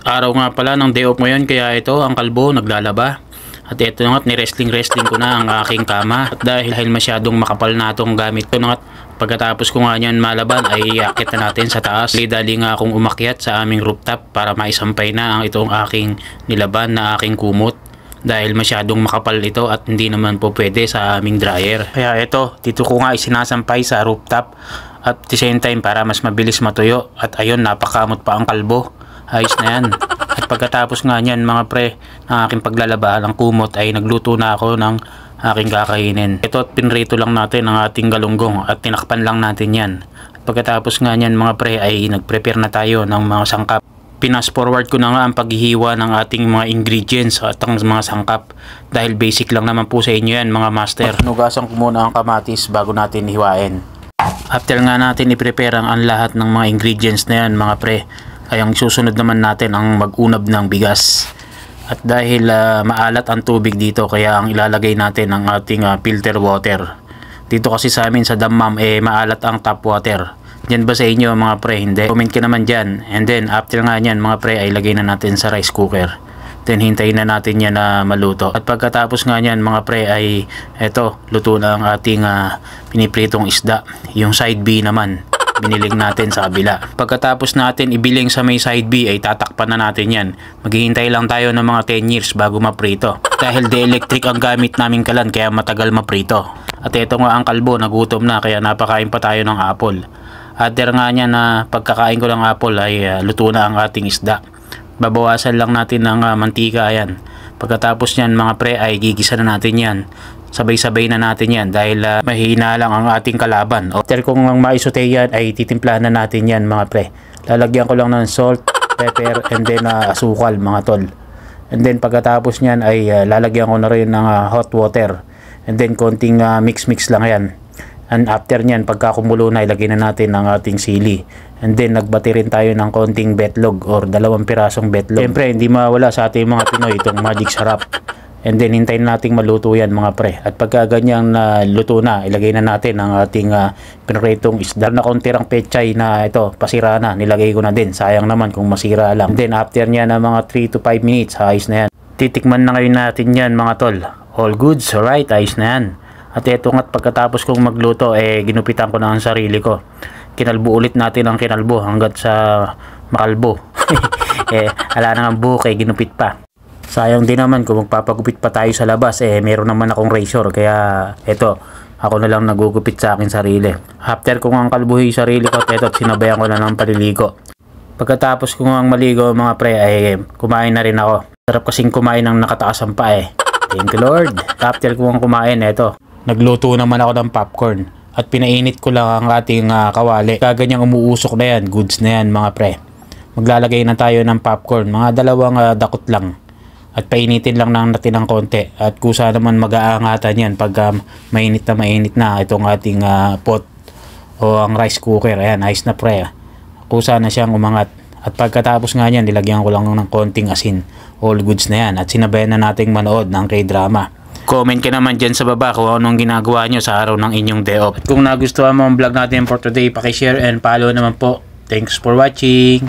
Araw nga pala ng day off ngayon, kaya ito ang kalbo naglalaba. At ito nga, ni-wrestling ko na ang aking kama. At dahil masyadong makapal na itong gamit ko nga, pagkatapos ko nga yan malaban ay iakit na natin sa taas. Dali nga akong umakyat sa aming rooftop para maisampay na ang itong aking nilaban na aking kumot. Dahil masyadong makapal ito at hindi naman po pwede sa aming dryer. Kaya ito, dito ko nga isinasampay sa rooftop. At at the same time para mas mabilis matuyo. At ayun, napakamot pa ang kalbo. Ayos na yan. At pagkatapos nga niyan mga pre, ng aking paglalaba ng kumot ay nagluto na ako ng aking kakainin. Ito at pinrito lang natin ang ating galunggong at tinakpan lang natin yan. At pagkatapos nga niyan mga pre ay nagprepare na tayo ng mga sangkap. Pinas forward ko na nga ang paghihiwa ng ating mga ingredients at ang mga sangkap. Dahil basic lang naman po sa inyo yan mga master. Nugasan ko muna ang kamatis bago natin hiwain. After nga natin i-prepare ang lahat ng mga ingredients na yan mga pre, ay ang susunod naman natin ang mag-unab ng bigas. At dahil maalat ang tubig dito, kaya ang ilalagay natin ang ating filter water. Dito kasi sa amin sa Dammam maalat ang tap water. Diyan ba sa inyo mga pre? Hindi. Comment ka naman dyan. And then after nga nyan mga pre ay lagay na natin sa rice cooker. Then hintayin na natin yan na maluto. At pagkatapos nga nyan mga pre ay eto, luto na ang ating pinipritong isda. Yung side B naman biniling natin sa kabila. Pagkatapos natin ibiling sa may side B ay tatakpan na natin yan. Maghihintay lang tayo ng mga 10 years bago maprito. Dahil de-electric ang gamit namin kalan kaya matagal maprito. At ito nga ang kalbo, nagutom na kaya napakain pa tayo ng apple. After nga niya na pagkakain ko ng apple ay luto na ang ating isda. Babawasan lang natin ng mantika ayan. Pagkatapos niyan mga pre ay gigisa na natin yan. Sabay-sabay na natin yan dahil mahina lang ang ating kalaban. After kung maisote yan ay titimplahan na natin yan mga pre. Lalagyan ko lang ng salt, pepper and then asukal mga tol. And then pagkatapos niyan ay lalagyan ko na rin ng hot water. And then konting mix lang yan. And after nyan, pagka kumulo na, ilagay na natin ang ating sili. And then, nagbati rin tayo ng konting betlog or 2 pirasong betlog. Siyempre, hindi mawala sa ating mga Pinoy itong magic sarap. And then, hintayin nating maluto yan mga pre. At pagka ganyang luto na, ilagay na natin ang ating pinritong isda na kontirang pechay na ito, pasira na. Nilagay ko na din. Sayang naman kung masira lang. And then, after nyan na mga 3 to 5 minutes, ayos na yan. Titikman na ngayon natin yan mga tol. All goods, alright, ayos na yan. At ito nga't pagkatapos kong magluto, ginupitan ko na ang sarili ko. Kinalbo ulit natin ang kinalbo hanggat sa makalbo. Ala na ang buhok, ginupit pa. Sayang din naman kung magpapagupit pa tayo sa labas, meron naman akong razor. Kaya ito, ako na lang nagugupit sa akin sarili. After kong ang kalbuhi sarili ko, ito sinabayan ko na ng paliligo. Pagkatapos kong ang maligo mga pre, kumain na rin ako. Sarap kasing kumain ng nakataas ang pa Thank you Lord. After kong kumain, ito. Nagluto naman ako ng popcorn at pinainit ko lang ang ating kawali. Kaganyang umuusok na yan, goods na yan mga pre. Maglalagay na tayo ng popcorn, mga 2 dakot lang. At painitin lang natin ng konti. At kusa naman mag-aangatan yan pag mainit na itong ating pot o ang rice cooker. Ayan, ayos na pre. Kusa na siyang umangat. At pagkatapos nga yan, nilagyan ko lang ng konting asin. All goods na yan. At sinabayan na nating manood ng K-drama. Comment ka naman dyan sa baba kung anong ginagawa nyo sa araw ng inyong day off. At kung nagustuhan mo ang vlog natin for today, pakishare and follow naman po. Thanks for watching.